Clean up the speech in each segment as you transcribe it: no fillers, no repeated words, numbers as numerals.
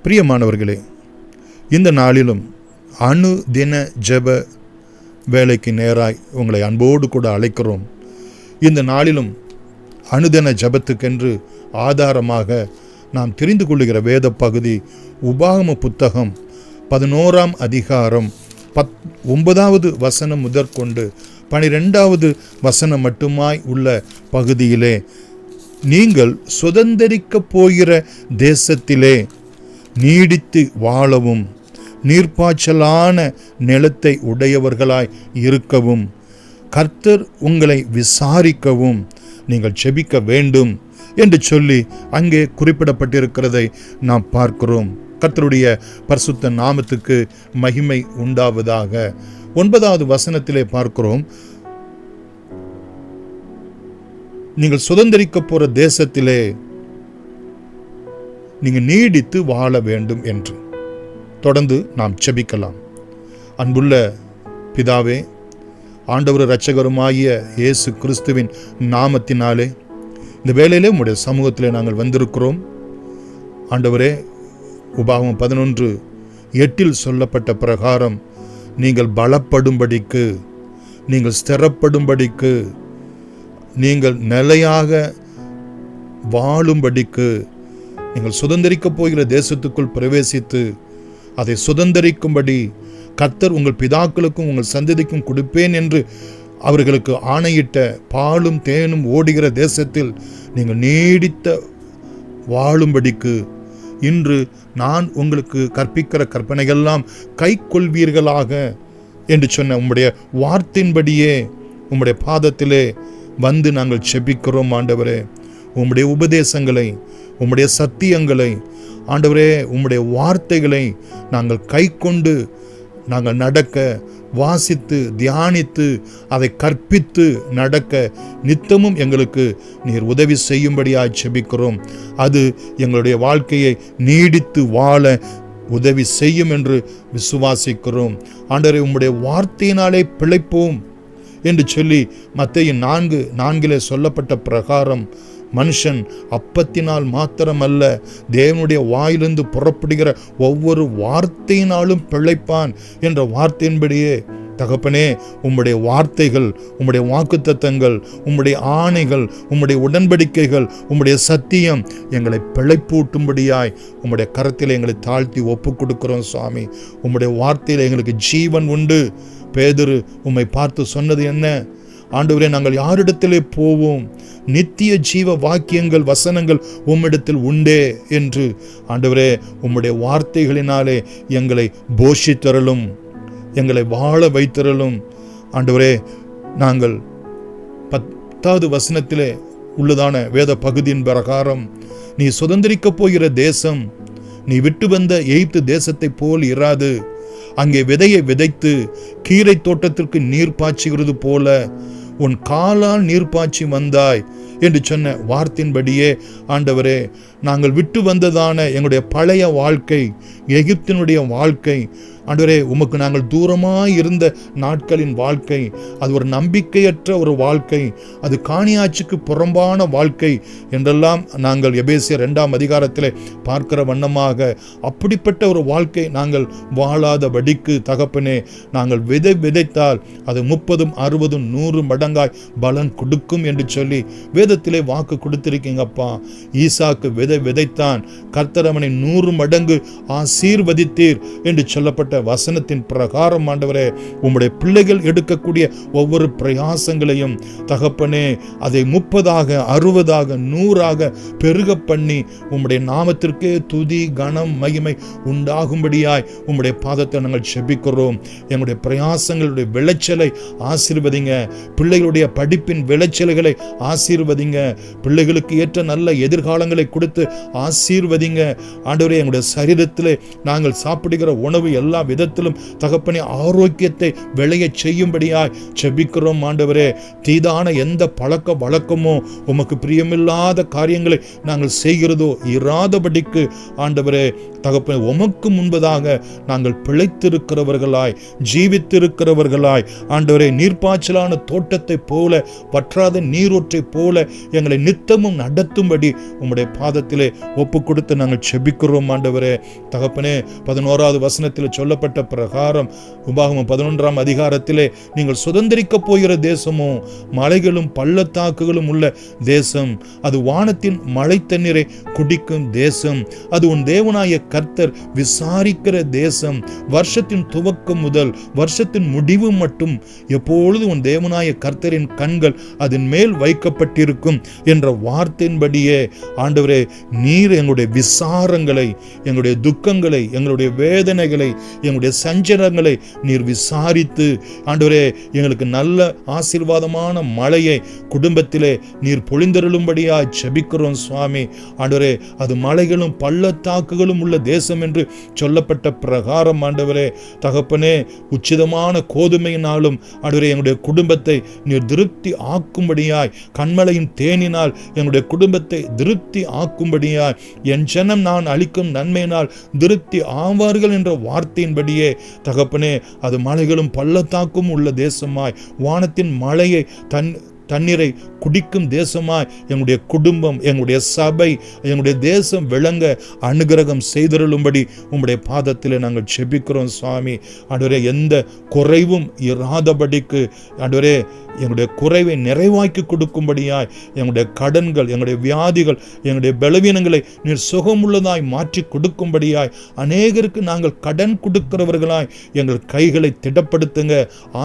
பிரியமானவர்களே, இந்த நாளிலும் அனுதின ஜெப வேலைக்கு நேராய் உங்களை அன்போடு கூட அழைக்கிறோம். இந்த நாளிலும் அனுதின ஜெபத்துக்கென்று ஆதாரமாக நாம் தெரிந்து கொள்ளுகிற வேத பகுதி உபாகம புத்தகம் 11ஆம் அதிகாரம் 9வது வசனம் முதற்கொண்டு 12வது வசனம் மட்டுமாய் உள்ள பகுதியிலே, நீங்கள் சுதந்தரிக்கப் போகிற தேசத்திலே நீடித்து வாழவும் நீர்ப்பாய்ச்சலான நிலத்தை உடையவர்களாய் இருக்கவும் கர்த்தர் உங்களை விசாரிக்கவும் நீங்கள் ஜெபிக்க வேண்டும் என்று சொல்லி அங்கே குறிப்பிடப்பட்டிருக்கிறதை நாம் பார்க்கிறோம். கர்த்தருடைய பரிசுத்த நாமத்துக்கு மகிமை உண்டாவதாக. 9வது வசனத்திலே பார்க்கிறோம், நீங்கள் சுதந்தரிக்க போற தேசத்திலே நீங்கள் நீடித்து வாழ வேண்டும் என்று. தொடர்ந்து நாம் ஜெபிக்கலாம். அன்புள்ள பிதாவே, ஆண்டவர் இரட்சகருமாகிய இயேசு கிறிஸ்துவின் நாமத்தினாலே இந்த வேளையிலே உம்முடைய சமூகத்திலே நாங்கள் வந்திருக்கிறோம். ஆண்டவரே, உபாகமம் 11:8 சொல்லப்பட்ட பிரகாரம் நீங்கள் பலப்படும்படிக்கு, நீங்கள் ஸ்திரப்படும்படிக்கு, நீங்கள் நிலையாக வாழும்படிக்கு, நீங்கள் சுதந்தரிக்கப் போகிற தேசத்துக்குள் பிரவேசித்து அதை சுதந்தரிக்கும்படி கர்த்தர் உங்கள் பிதாக்களுக்கும் உங்கள் சந்ததிக்கும் கொடுப்பேன் என்று அவர்களுக்கு ஆணையிட்ட பாலும் தேனும் ஓடுகிற தேசத்தில் நீங்கள் நீடித்த வாழும்படிக்கு இன்று நான் உங்களுக்கு கற்பிக்கிற கற்பனைகள்லாம் கை கொள்வீர்களாக என்று சொன்ன உம்முடைய வார்த்தையின்படியே உம்முடைய பாதத்திலே வந்து நாங்கள் ஜெபிக்கிறோம். ஆண்டவரே, உம்முடைய உபதேசங்களை, உம்முடைய சத்தியங்களை, ஆண்டவரே, உம்முடைய வார்த்தைகளை நாங்கள் கை கொண்டு நாங்கள் நடக்க, வாசித்து தியானித்து அதை கற்பித்து நடக்க நித்தமும் எங்களுக்கு நீர் உதவி செய்யும்படியாய் ஜெபிக்கிறோம். அது எங்களுடைய வாழ்க்கையை நீடித்து வாழ உதவி செய்யும் என்று விசுவாசிக்கிறோம். ஆண்டவரே, உம்முடைய வார்த்தையினாலே பிழைப்போம் என்று சொல்லி மத்தேயு 4:4 சொல்லப்பட்ட பிரகாரம் மனுஷன் அப்பத்தினால் மாத்திரமல்ல, தேவனுடைய வாயிலிருந்து புறப்படுகிற ஒவ்வொரு வார்த்தையினாலும் பிழைப்பான் என்ற வார்த்தையின்படியே தகப்பனே, உம்முடைய வார்த்தைகள், உம்முடைய வாக்குத்தத்தங்கள், உம்முடைய ஆணைகள், உம்முடைய உடன்படிக்கைகள், உம்முடைய சத்தியம் எங்களை பிழைப்பூட்டும்படியாய் உம்முடைய கரத்தில் எங்களை தாழ்த்தி ஒப்பு கொடுக்கிறோம். சுவாமி, உம்முடைய வார்த்தையில் எங்களுக்கு ஜீவன் உண்டு. பேதுரு உம்மை பார்த்து சொன்னது என்ன? ஆண்டவரே, நாங்கள் யாரிடத்திலே போவோம்? நித்திய ஜீவ வாக்கியங்கள், வசனங்கள் உம்மிடத்தில் உண்டே என்று. ஆண்டவரே, உம்முடைய வார்த்தைகளினாலே எங்களை போஷித்தருளும், எங்களை வாழ வைத்தருளும். ஆண்டவரே, நாங்கள் 10வது வசனத்திலே உள்ளதான வேத பகுதியின் பிரகாரம், நீ சுதந்திரிக்கப் போகிற தேசம் நீ விட்டு வந்த எகிப்து தேசத்தை போல் இராது. அங்கே விதையை விதைத்து கீரை தோட்டத்திற்கு நீர் பாய்ச்சுகிறது போல உன் காலால் நீர் பாய்ச்சி வந்தாய் என்று சொன்ன வார்த்தையின்படியே ஆண்டவரே, நாங்கள் விட்டு வந்ததான எங்களுடைய பழைய வாழ்க்கை, எகிப்தினுடைய வாழ்க்கை, ஆண்டவரே, உமக்கு நாங்கள் தூரமாய் இருந்த நாட்களின் வாழ்க்கை, அது ஒரு நம்பிக்கையற்ற ஒரு வாழ்க்கை, அது காணியாட்சிக்கு புறம்பான வாழ்க்கை என்றெல்லாம் நாங்கள் எபேசியர் 2ஆம் அதிகாரத்திலே பார்க்கிற வண்ணமாக அப்படிப்பட்ட ஒரு வாழ்க்கை நாங்கள் வாழாதபடிக்கு தகப்பனே, நாங்கள் விதைத்தால் அது 30, 60, 100 மடங்காய் பலன் கொடுக்கும் என்று சொல்லி வேதத்திலே வாக்கு கொடுத்திருக்கீங்கப்பா. ஈசாக்கு விதைத்தான், கர்த்தர் அவனை 100 மடங்கு ஆசீர்வதித்தீர் என்று சொல்லப்பட்ட வசனத்தின் பிரகாரம் ஆண்டவரே, உம்முடைய பிள்ளைகள் எடுக்கக்கூடிய ஒவ்வொரு பிரயாசங்களையும் தகப்பனே, அதை 30, 60, 100 பெருக பண்ணி உம்முடைய நாமத்திற்கே துதி, கனம், மகிமை உண்டாகும்படியாய் உம்முடைய பாதத்தை நாங்கள் ஜெபிக்கிறோம். எங்களுடைய பிரயாசங்களுடைய விளைச்சலை ஆசீர்வதிங்க. பிள்ளைகளுடைய படிப்பின் விளைச்சல்களை ஆசீர்வதிங்க. பிள்ளைகளுக்கு ஏற்ற நல்ல எதிர்காலங்களை கொடுத்து ஆசீர்வதிங்க. ஆண்டவரே, எங்களுடைய சரீரத்திலே நாங்கள் சாப்பிடுகிற உணவு எல்லா விதத்திலும் தகப்பனே ஆரோக்கியத்தை விளைய செய்யும்படியாய் ஜெபிக்கிறோம். ஆண்டவரே, தீதான எந்த பழக்க வழக்கமோ உமக்கு பிரியமில்லாத காரியங்களை நாங்கள் செய்கிறதோ இராதபடிக்கு ஆண்டவரே தகப்பனே, உமக்கு முன்பதாக நாங்கள் பிழைத்திருக்கிறவர்களாய், ஜீவித்திருக்கிறவர்களாய் ஆண்டவரே, நீர்ப்பாய்ச்சலான தோட்டத்தை போல, வற்றாத நீரூற்றை போல எங்களை நித்தமும் நடத்தும்படி உம்முடைய பாதத்தை கரத்திலே ஒப்பு கொடுத்து நாங்கள் செபிக்கிறோம் ஆண்டவரே. தகப்பனே, 11வது வசனத்தில் சொல்லப்பட்ட பிரகாரம் உபாகமம் 11ஆம் அதிகாரத்திலே நீங்கள் சுதந்திரிக்க போகிற தேசமோ மலைகளும் பள்ளத்தாக்குகளும் உள்ள தேசம், அது வானத்தின் மழை தண்ணீரை குடிக்கும் தேசம், அது உன் தேவனாய கர்த்தர் விசாரிக்கிற தேசம், வருஷத்தின் துவக்கம் முதல் வருஷத்தின் முடிவு மட்டும் எப்பொழுது உன் தேவனாய கர்த்தரின் கண்கள் அதன் மேல் வைக்கப்பட்டிருக்கும் என்ற வார்த்தையின்படியே ஆண்டவரே, நீர் எங்களுடைய விசாரங்களை, எங்களுடைய துக்கங்களை, எங்களுடைய வேதனைகளை, எங்களுடைய சஞ்சலங்களை நீர் விசாரித்து ஆண்டவரே, எங்களுக்கு நல்ல ஆசீர்வாதமான மழையை குடும்பத்திலே நீர் பொழிந்தருளும்படியாய் செபிக்கிறோம் சுவாமி. ஆண்டவரே, அது மலைகளும் பள்ளத்தாக்குகளும் உள்ள தேசம் என்று சொல்லப்பட்ட பிரகாரம் ஆண்டவரே தகப்பனே, உச்சிதமான கோதுமையினாலும் ஆண்டவரே எங்களுடைய குடும்பத்தை நீர் திருப்தி ஆக்கும்படியாய், கண்மலையின் தேனினால் எங்களுடைய குடும்பத்தை திருப்தி ஆக்கும்படியாய், என் ஜனம் நான் அளிக்கும் நன்மையினால் திருப்தி ஆவார்கள் என்ற வார்த்தையின்படியே தகப்பனே, அது மலைகளும் பள்ளத்தாக்கும் உள்ள தேசமாய், வானத்தின் மழையை தண்ணீரை குடிக்கும் தேசமாய் எங்களுடைய குடும்பம், எங்களுடைய சபை, எங்களுடைய தேசம் விளங்க அனுகிரகம் செய்தருளும்படி உம்முடைய பாதத்தில் நாங்கள் செபிக்கிறோம் சுவாமி. ஆண்டவரே, எந்த குறைவும் இராதபடிக்கு ஆண்டவரே எங்களுடைய குறைவை நிறைவாக்கி கொடுக்கும்படியாய், எங்களுடைய கடன்கள், எங்களுடைய வியாதிகள், எங்களுடைய பலவீனங்களை நீர் சுகமுள்ளதாய் மாற்றி கொடுக்கும்படியாய், அநேகருக்கு நாங்கள் கடன் கொடுக்கிறவர்களாய் எங்கள் கைகளை திடப்படுத்துங்க,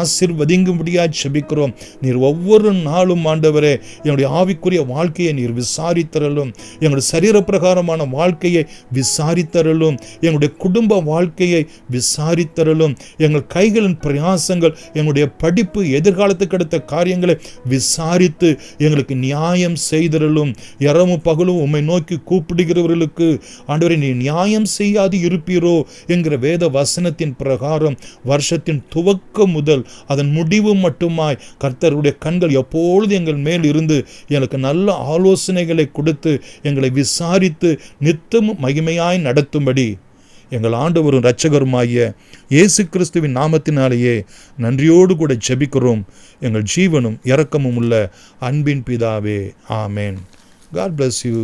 ஆசீர்வதிங்கும்படியாய் செபிக்கிறோம். நீர் ஒவ்வொரு நாளும் ஆண்டவரே என்னுடைய ஆவிக்குரிய வாழ்க்கையை நீர் விசாரித்தரலும், எங்களுடைய சரீர பிரகாரமான வாழ்க்கையை விசாரித்தரலும், எங்களுடைய குடும்ப வாழ்க்கையை விசாரித்தரலும், எங்கள் கைகளின் பிரயாசங்கள், எங்களுடைய படிப்பு, எதிர்காலத்துக்கு அடுத்த காரியங்களை விசாரித்து எங்களுக்கு நியாயம் செய்தரலும். இரவும் பகலும் உம்மை நோக்கி கூப்பிடுகிறவர்களுக்கு ஆண்டவரே நீ நியாயம் செய்யாது இருப்பீரோ என்கிற வேத வசனத்தின் பிரகாரம் வருஷத்தின் துவக்கம் முதல் அதன் முடிவு மட்டுமாய் கர்த்தருடைய கண்கள் எப்பொழுது எங்கள் மேல் இருந்து எனக்கு நல்ல ஆலோசனைகளை கொடுத்து எங்களை விசாரித்து நித்தமும் மகிமையாய் நடத்தும்படி எங்கள் ஆண்டவரும் இரட்சகருமாகிய இயேசு கிறிஸ்துவின் நாமத்தினாலேயே நன்றியோடு கூட ஜெபிக்கிறோம். எங்கள் ஜீவனும் இரக்கமும் உள்ள அன்பின் பிதாவே, ஆமேன். God bless you.